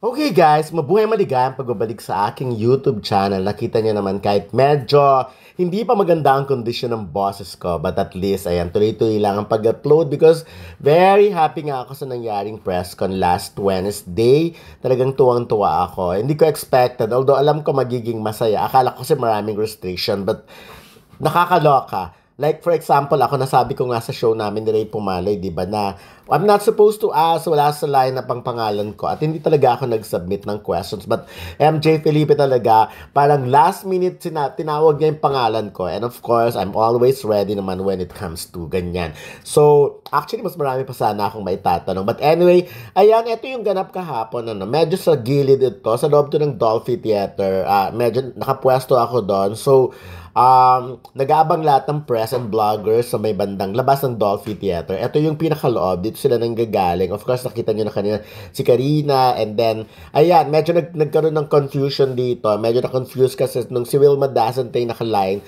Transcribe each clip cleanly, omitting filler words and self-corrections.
Okay guys, mabuhay maligayang pagbabalik sa aking YouTube channel. Nakita niyo naman kahit medyo hindi pa maganda ang kondisyon ng boses ko, but at least ayan, tuloy-tuloy lang ang pag-upload because very happy nga ako sa nangyaring press con last Wednesday. Talagang tuwang-tuwa ako. Hindi ko expected, although alam ko magiging masaya. Akala ko kasi maraming restriction, but nakakaloka. Like, for example, ako nasabi ko nga sa show namin ni Ray Pumalay, di ba, na I'm not supposed to ask, wala sa lineup ang pangalan ko. At hindi talaga ako nag-submit ng questions. But MJ Felipe talaga, parang last minute tinawag niya yung pangalan ko. And of course, I'm always ready naman when it comes to ganyan. So, actually, mas marami pa sana akong maitatanong. But anyway, ayan, ito yung ganap kahapon. Medyo sa gilid ito, sa loob to ng Dolphy Theater. Medyo nakapwesto ako doon. So, nag-aabang lahat ng press and vloggers sa may bandang labas ng Dolphy Theater. Ito yung pinakaloob. Dito sila nanggagaling. Of course, nakita nyo na kanina si Karina. And then, ayan, medyo nagkaroon ng confusion dito. Medyo na-confuse kasi nung si Wilma Dasante nakaline.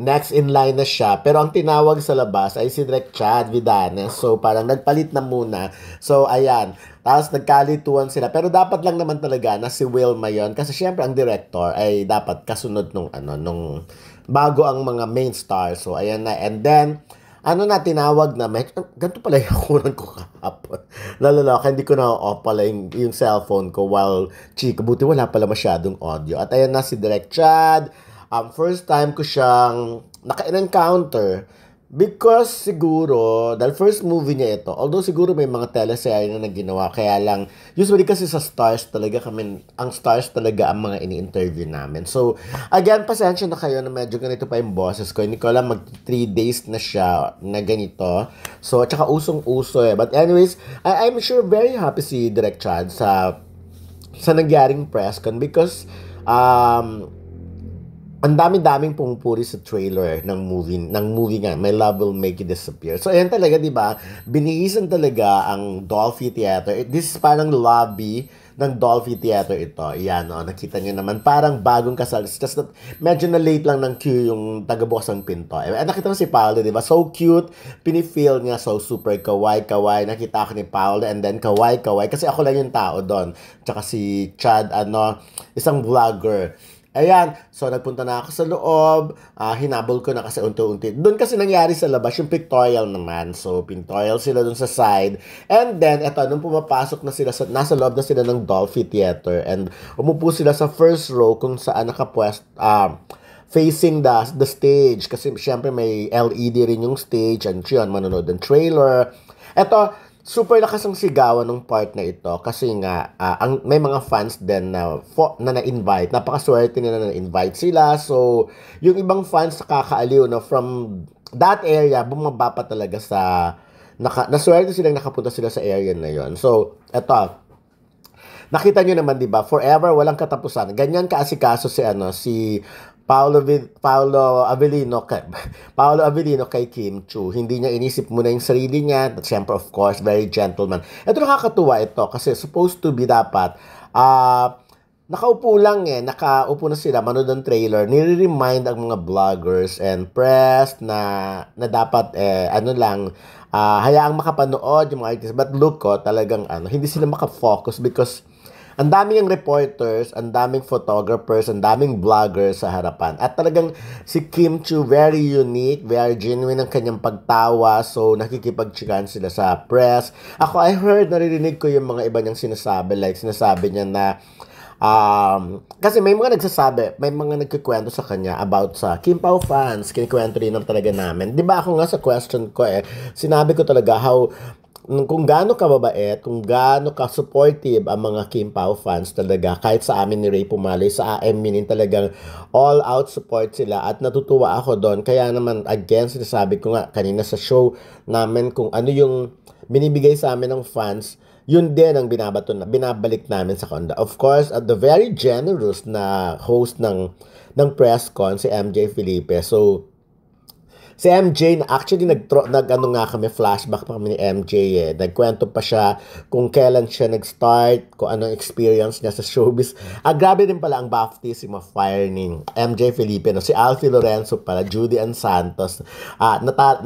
Next in line na siya. Pero ang tinawag sa labas ay si Direk Chad Vidanes. So, parang nagpalit na muna. So, ayan. Tapos nagkalituan sila. Pero dapat lang naman talaga na si Wilma yon. Kasi syempre ang director ay dapat kasunod nung bago ang mga main stars. So, ayan na. And then, tinawag na, ganito pala yung kunan ko kahapon. Lalala, hindi ko na-off pala yung cellphone ko while chika. Buti wala pala masyadong audio. At ayan na si Direk Chad. First time ko siyang naka-encounter because siguro, dahil first movie niya ito, although siguro may mga teleserye na ginawa, kaya lang, usually kasi sa stars talaga ang stars talaga ang mga ini-interview namin. So, again, pasensya na kayo na medyo ganito pa yung boses ko. Hindi ko alam, mag 3 days na siya na ganito. So, at saka usong-uso eh. But anyways, I'm sure very happy si Direk Chad sa nangyaring press con because, ang dami-daming pumupuri sa trailer ng movie nga, My Love Will Make You Disappear. So, ayan talaga, di ba? Binihisan talaga ang Dolphy Theater. This is parang lobby ng Dolphy Theater ito. Ayan, no? Nakita niyo naman, parang bagong kasal. It's just that, medyo na late lang ng queue yung tagabukas ng pinto. Nakita mo si Paolo, di ba? So cute. Pinifeel niya, so super kawaii. Nakita ko ni Paolo, and then kawaii. Kasi ako lang yung tao doon. Tsaka si Chad, isang vlogger. Ayan, so nagpunta na ako sa loob, hinabol ko na kasi unti-unti. Doon kasi nangyari sa labas yung pictorial naman. So, pictorial sila doon sa side. And then, eto, nung pumapasok na sila, nasa loob na sila ng Dolphy Theater. And umupo sila sa first row kung saan facing the stage. Kasi syempre may LED rin yung stage. And yun, manonood ng trailer. Eto, super lakas ang sigawan ng part na ito kasi nga may mga fans din na na-invite. Napakaswerte nila na na-invite sila. So, yung ibang fans nakakaaliw na from that area, bumaba pa talaga naswerte silang nakapunta sila sa area na yon. So, eto, nakita nyo naman, di ba? Forever, walang katapusan. Ganyan kaasikaso si Paolo Avellino kay Kim Chu. Hindi niya inisip muna yung sarili niya. At syempre, of course, very gentleman. Ito nakakatuwa ito kasi supposed to be dapat nakaupo lang nakaupo na sila, manood ng trailer, nire-remind ang mga vloggers and press na dapat hayaang makapanood yung mga artists. But look ko, talagang hindi sila makafocus because ang daming reporters, ang daming photographers, ang daming vloggers sa harapan. At talagang si Kim Chu, very unique, very genuine ang kanyang pagtawa. So, nakikipagchikan sila sa press. Ako, I heard, naririnig ko yung mga iba niyang sinasabi. Like, sinasabi niya na, kasi may mga nagkikwento sa kanya about sa Kim Pao fans. Kinikwento rin talaga namin. Di ba ako nga sa question ko sinabi ko talaga kung gaano kababait, kung gaano ka-supportive ang mga Kim Pao fans talaga, kahit sa amin ni Ray Pumalay, sa AM talagang all-out support sila at natutuwa ako doon. Kaya naman, again, sinasabi ko nga kanina sa show namin kung ano yung binibigay sa amin ng fans, yun din ang binabalik namin sa Konda. Of course, at the very generous na host ng press con, si MJ Felipe. So, Si MJ, na actually ano nga kami, flashback pa kami ni MJ eh. Nagkwento pa siya kung kailan siya nag-start, kung anong experience niya sa showbiz. Grabe din pala ang baptism of fire ni MJ Filipino. Si Alfie Lorenzo pala, Judy Ann Santos.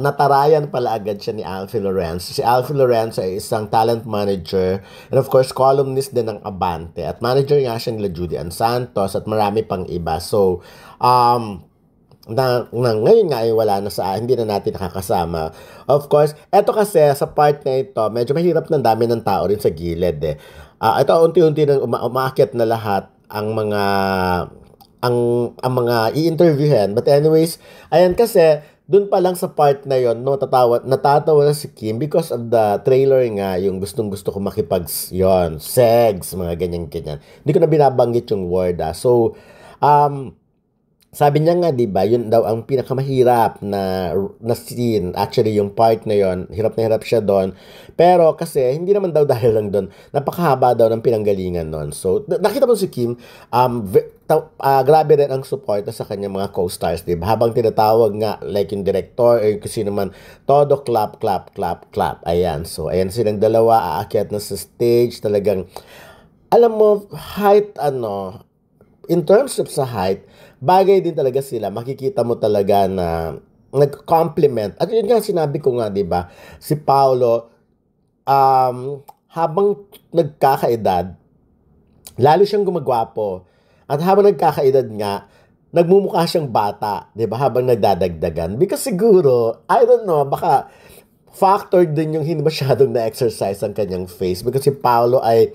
Natarayan pala agad siya ni Alfie Lorenzo. Si Alfie Lorenzo ay isang talent manager and of course, columnist din ng Abante. At manager nga siya nila Judy Ann Santos at marami pang iba. So, ngayon nga ay wala na hindi na natin nakakasama. Of course, eto kasi sa part na ito, medyo mahirap ng dami ng tao rin sa gilid eh. Ito unti-unti nang umaakyat na lahat ang mga i-interviewin. But anyways, ayan kasi dun pa lang sa part na yon, no, natatawa na si Kim because of the trailer nga, yung gustong-gusto ko sex, mga ganyan-ganyan. Hindi ko na binabanggit yung word So, sabi niya nga, di ba, yun daw ang pinakamahirap na scene. Actually, yung part na yon, hirap na hirap siya doon. Pero kasi, hindi naman daw dahil lang doon. Napakahaba daw ng pinanggalingan noon. So, nakita mo si Kim, grabe rin ang support sa kanyang mga co-stars, di ba? Habang tinatawag nga, like yung director, or kasi naman, todo clap, clap, clap, clap. Ayan. So, ayan silang dalawa, aakyat na sa stage. Talagang, alam mo, height, in terms of sa height, bagay din talaga sila. Makikita mo talaga na nag-compliment. At yun nga sinabi ko nga, di ba? Si Paolo, habang nagkakaedad, lalo siyang gumagwapo. At habang nagkakaedad nga, nagmumukha siyang bata, di ba? Habang nagdadagdagan. Because siguro, I don't know, baka factor din yung hindi masyadong na-exercise ang kanyang face. Because si Paolo ay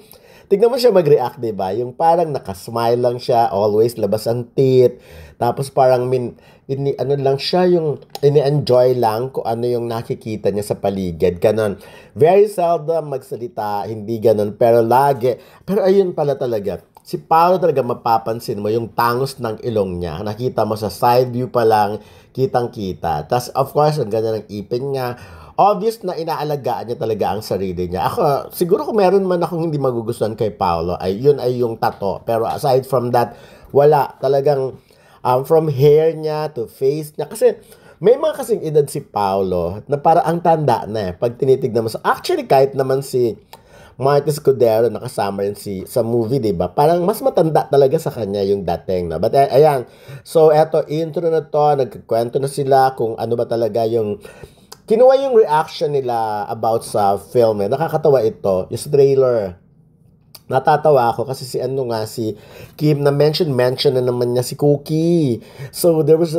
tignan mo siya mag-react, diba? Yung parang nakasmile lang siya, always labas ang teeth. Tapos parang lang siya, yung ini-enjoy lang kung ano yung nakikita niya sa paligid. Ganon. Very seldom magsalita, hindi ganon. Pero lagi. Pero ayun pala talaga. Si Paolo talaga mapapansin mo yung tangos ng ilong niya. Nakita mo sa side view pa lang, kitang-kita. Tapos of course, ang ganda ng ipin niya. Obvious na inaalagaan niya talaga ang sarili niya. Ako, siguro kung meron man akong hindi magugustuhan kay Paolo, yun ay yung tattoo. Pero aside from that, wala. Talagang from hair niya to face niya. Kasi may mga kasing edad si Paolo na para ang tanda na eh. Pag tinitignan mo. Actually, kahit naman si Marty Scudero nakasama rin sa movie, diba? Parang mas matanda talaga sa kanya yung dating na. But ayan. So, eto, intro na to. Nagkikwento na sila kung ano ba talaga yung kinuha yung reaction nila about sa film. Nakakatawa ito. Yung trailer. Natatawa ako kasi si Kim na mention na naman niya si Cookie. So there was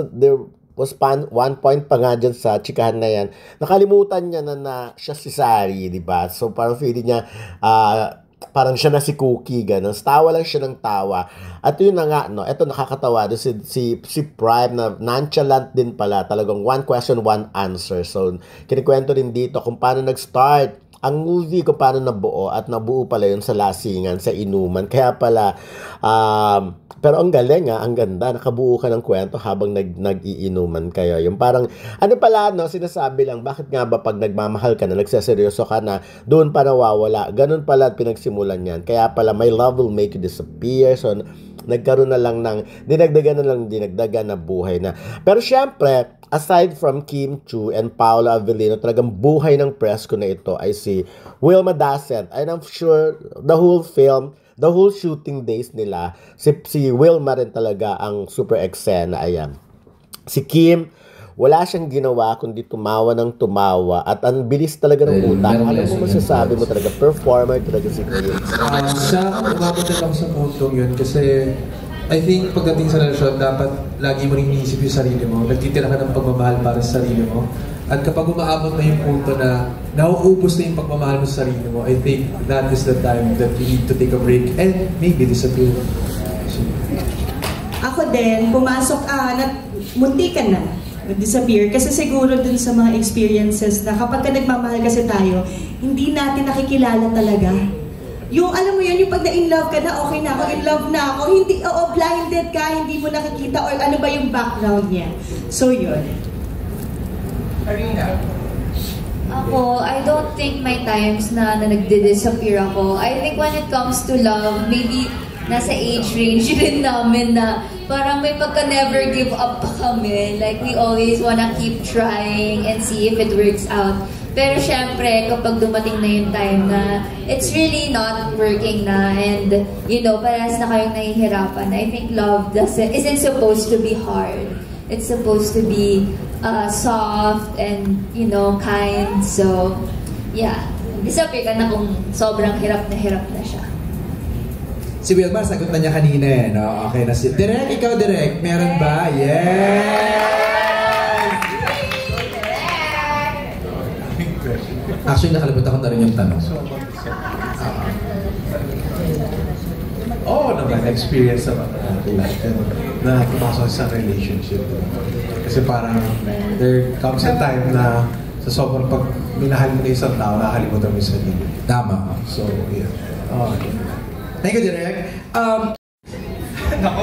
one point pa nga dyan sa chikahan na yan. Nakalimutan niya na siya si Sari, di ba? So parang feeling niya parang siya na si Cookie, ganun. Tawa lang siya ng tawa. At yun na nga, no, ito nakakatawa. Si Prime na nonchalant din pala. Talagang one question, one answer. So, kinikwento din dito kung paano nag-start ang movie, kung paano nabuo. At nabuo pala yun sa lasingan, sa inuman. Kaya pala, pero ang galing ang ganda. Nakabuo ka ng kwento habang nag-iinuman kayo. Yung parang, sinasabi lang, bakit nga ba pag nagmamahal ka na, nagseseryoso ka na, doon pa nawawala. Ganun pala pinagsimulan yan. Kaya pala, my love will make you disappear. So, nagkaroon na lang ng, dinagdagan na buhay na. Pero syempre, aside from Kim Chiu and Paolo Avellino, talagang buhay ng presko na ito ay si Wilma Dasent. And I'm sure, the whole shooting days nila, si Wilma rin talaga ang super eksena. Ayan. Si Kim, wala siyang ginawa kundi tumawa ng tumawa at ang bilis talaga ng utak. Ano mo masasabi mo talaga? Performer talaga si Kim. Umabot na lang sa puntong yun kasi I think pagdating sa relasyon, dapat lagi mo rin iniisip yung sarili mo. Nagtitira ka ng pagmamahal para sa sarili mo. At kapag umaabot na yung punto na nauubos na yung pagmamahal mo sa sarili mo, I think that is the time that you need to take a break and maybe disappear. Ako din, pumasok, munti ka na disappear kasi siguro dun sa mga experiences na kapag ka nagmamahal kasi tayo, hindi natin nakikilala talaga. Yung alam mo yun, yung pag na-in love ka na, okay na ako, in love na ako, hindi, blinded ka, hindi mo nakikita or ano ba yung background niya. So yun. Ako, I don't think may times na nagdi-disappear ako. I think when it comes to love, maybe nasa age range rin namin na parang may pagka never give up pa kami. Like, we always wanna keep trying and see if it works out. Pero syempre, kapag dumating na yung time na it's really not working na and, you know, parehas na kayong nahihirapan, I think love isn't supposed to be hard. It's supposed to be soft and, you know, kind. So, yeah. Disappear ka na kung sobrang hirap na siya. Si Wilmar, sagot na niya kanina eh, no? Okay na si... Direk, ikaw Direk, meron ba? Yes! Actually, nakalimutan ko na rin yung tanong. Oo naman, experience naman na pumasok sa relationship. Kasi parang there comes a time na sa sobrang pag minahal mo na isang tao, nakakalimutan mo yung sarili. Tama. So, yeah. Okay. Thank you, Direk. Nako.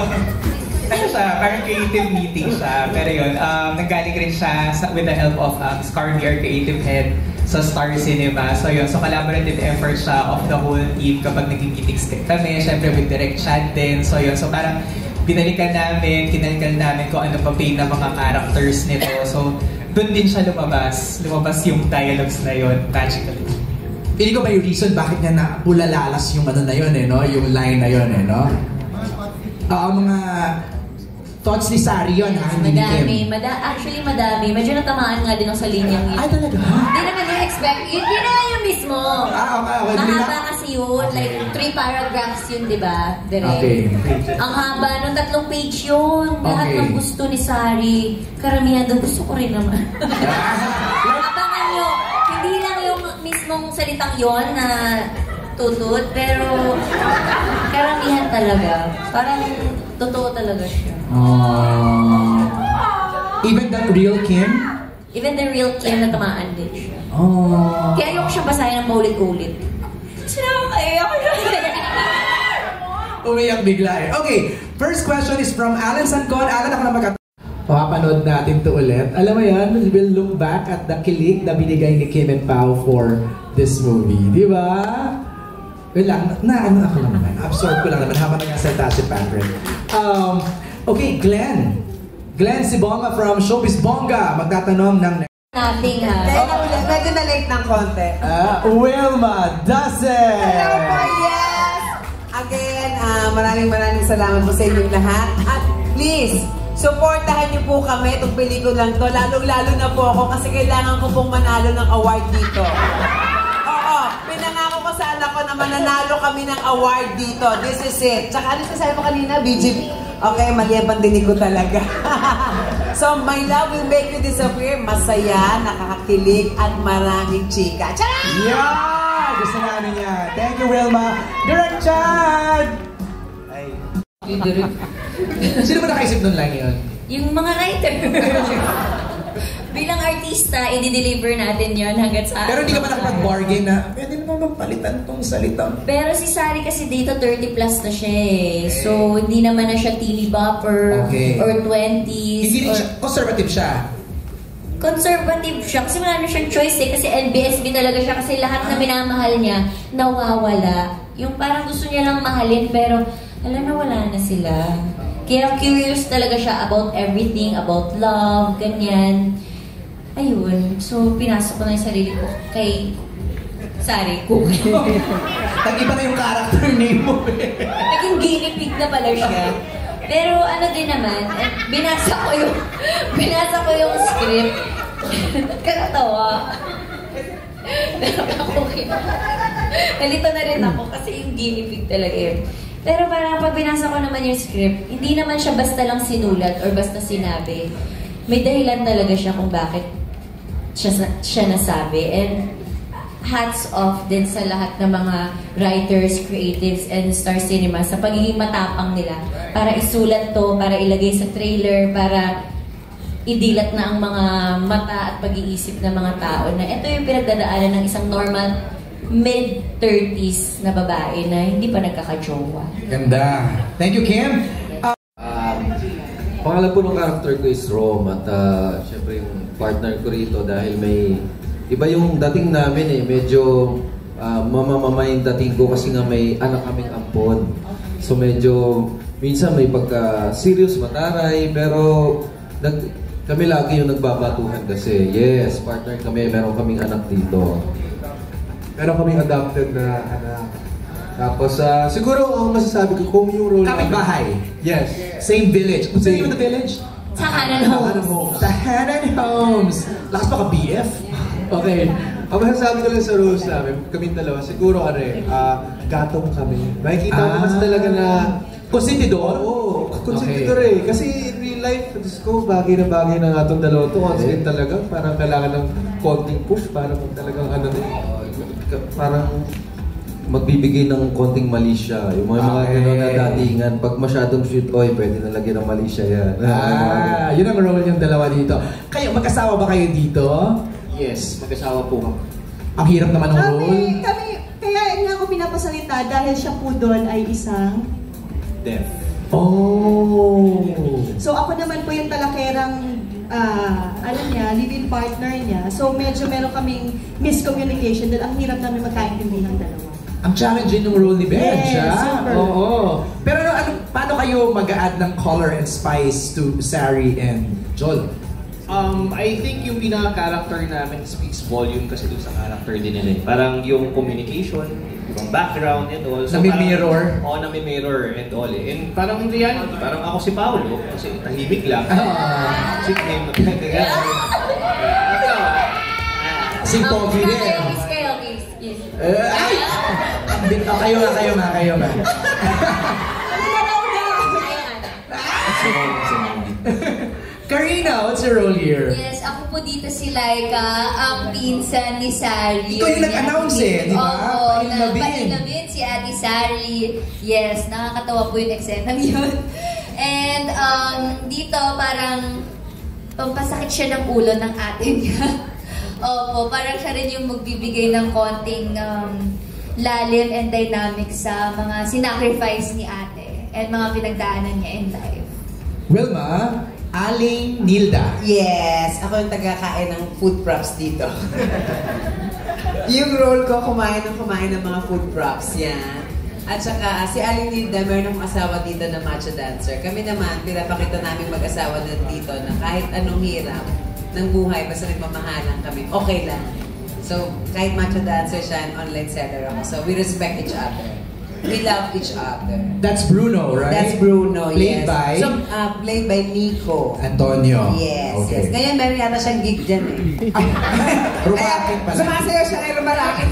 Ano siya, parang creative meeting siya. Pero yun, nanggaling rin siya with the help of Scarly, our creative head, sa Star Cinema. So yun, so collaborative effort siya of the whole team kapag naging meetings kami. Siyempre with Direct Chad din. So yun, so parang binalikan namin, kinalkal namin kung ano pa pain na mga characters nito. So doon din siya lumabas. Lumabas yung dialogues na yun, magically. Pili ko ba yung reason bakit niya napulalalas yung ano na yun eh, no? Yung line na yun eh, no? Mga thoughts ni Sari yun, ha? Madami. Actually, madami. Medyo natamaan nga din ako sa linyang yun. Ay, talaga? Hindi naman yung expect. Yun naman yung mismo. Okay. Mahaba kasi yun. Like, 3 paragraphs yun, di ba? Okay. Ang haba nung 3 page yun. Lahat ng gusto ni Sari. Karamihan doon gusto ko rin naman. Abangan nyo. Hindi lang yung mismong salitang yun na tutut, pero karamihan talaga. Parang totoo talaga siya. Even the real Kim? Even the real Kim, natamaan din siya. Kaya ayoko siyang basahin ng paulit-ulit. Kasi nakakaiyak siya. Umiyak bigla eh. Okay, first question is from Alan Sancon. Alan, ako na papapanood natin to ulit. Alam mo yan, we'll look back at the kilig na binigay ni Kim and Pao for this movie. Di ba? Wait lang, ano ako lang naman. Absorb ko lang naman habang nagsasalita si Patrick. Okay, Glenn. Glenn Sibonga from Showbiz Bonga. Magtatanong ng... Nothing ha. Medyo na-late ng konti. Wilma Dasen! Hello po, yes! Again, maraming salamat po sa inyong lahat. At please, supportahan niyo po kami itong pelikulang to. Lalo na po ako kasi kailangan ko pong manalo ng award dito. Pinangako ko sa anak ko na mananalo kami ng award dito. This is it. Tsaka ano sasabi mo kanina? BGB? Okay, mali ang pandinig ko talaga. So, My Love Will Make You Disappear. Masaya, nakakakilig, at maraming chika. Tara! Yeah! Gusto namin yan. Thank you, Wilma. Direct Chad! Sino ba nakaisip nun lang yun? Yung mga writer. Bilang artista, i-deliver natin yon hanggat sa... Pero hindi ka ba nakapag-bargain na pwede naman magpalitan tong salita? Pero si Sari kasi dito 30 plus na siya eh. So, hindi naman na siya teeny bopper or 20s. Hindi rin siya, conservative siya. Conservative siya kasi wala na siyang choice eh. Kasi NBSB talaga siya kasi lahat na minamahal niya, nawawala. Yung parang gusto niya lang mahalin pero alam na wala na sila. Kaya curious talaga siya about everything, about love, ganyan. Ayun. So, pinasok ko na yung sarili ko kay Sari ko. Tag-iba na yung character name mo eh. Naging guinea pig na pala siya. Pero ano din naman, binasa ko yung script. Nakakatawa. Nalito na rin ako kasi yung guinea pig talaga yun. Pero parang pag binasa ko naman yung script, hindi naman siya basta lang sinulat or basta sinabi. May dahilan talaga siya kung bakit siya nasabi. And hats off din sa lahat ng mga writers, creatives, and Star Cinema sa pagiging matapang nila para isulat to, para ilagay sa trailer, para idilat na ang mga mata at pag-iisip ng mga tao na ito yung pinagdadaanan ng isang normal mid-30s na babae na hindi pa nagkakajowa. Ganda. Thank you, Kim. Pangalan po ng character ko is Rom at syempre yung partner ko rito dahil may iba yung dating namin eh, medyo mamamama yung dating ko kasi nga may anak kaming ampon. So medyo, minsan may pagka-serious, mataray, pero kami lagi yung nagbabatuhan kasi. Yes, partner kami, meron kaming anak dito. Meron kaming adopted na anak. Tapos, siguro ang masasabi ko kung yung role... Kapit-bahay. Yes. Same village. What's the name of the village? Tahanan Homes. Tahanan Homes. Lakas pa ka BF? Okay. Ang masasabi ko lang sa roles namin, kaming dalawa, siguro gatong kami. Makikita mo kasi talaga na... Konsentidor? Oo, konsentidor eh. Kasi in real life, Diyos ko, bagay na nga itong dalawa to. Kasi talaga, parang kailangan ng konting push para talagang parang magbibigay ng konting mali siya. Yung mga gano'n na datingan, pag masyadong sweet, pwede na lagyan ng mali siya yan. Yun ang role yung dalawa dito. Kayo, magkasawa ba kayo dito? Yes, mag-asawa po kami. Ang hirap naman ng role. Kaya nga ako pinapasalita dahil siya po doon ay isang... Deaf. Oh! So ako naman po yung talakerang live-in partner niya. So medyo meron kaming miscommunication dahil ang hirap namin magkaintindihan dalawa. Ang challenging ng role ni Benj, Yes, super. Oo. Pero paano kayo mag-a-add ng color and spice to Sari and Joel? I think yung pinaka-character namin speaks volume kasi dun sa character din nila. Parang yung communication, yung background and all. So nami-mirror? Oo, nami-mirror and all eh. And parang in reality, parang ako si Paolo, kasi tahimik lang. Sweet name na pinag-gagal. Si Pogi din. Kayo. Ay! Kayo nga. Karina, what's your role here? Yes, ako po dito si Laika, ang pinsan ni Sari. Ikaw yung nag-announce di ba? Oo, pailabin si Ate Sari. Yes, nakakatawa po yung eksena yun. And dito parang pampasakit siya ng ulo ng ate niya. Opo, parang siya rin yung magbibigay ng konting lalim and dynamic sa mga sinacrifice ni ate and mga pinagdaanan niya in life. Wilma, Aling Nilda. Yes, ako yung taga-kain ng food props dito. Yung role ko, kumain ng mga food props, yan. At saka, si Aling Nilda, meron akong asawa dito na macho dancer. Kami naman, pinapakita namin mag-asawa dito na kahit anong hirap ng buhay, basta nagmamahalan kami, okay lang. So, kahit macho dancer siya, online seller ako. So, we respect each other. We love each other. That's Bruno, right? That's Bruno, Played yes. by? So, played by Nico. Antonio. Yes, okay. yes. Ngayon, meron yata siyang gig dyan eh. Rumakit pala. Sumasayaw siya kay Rumalakit.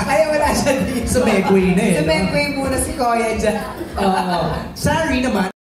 Kaya wala siya dito. Sa Megway na eh. Sa Megway muna si Koya dyan. Sari naman,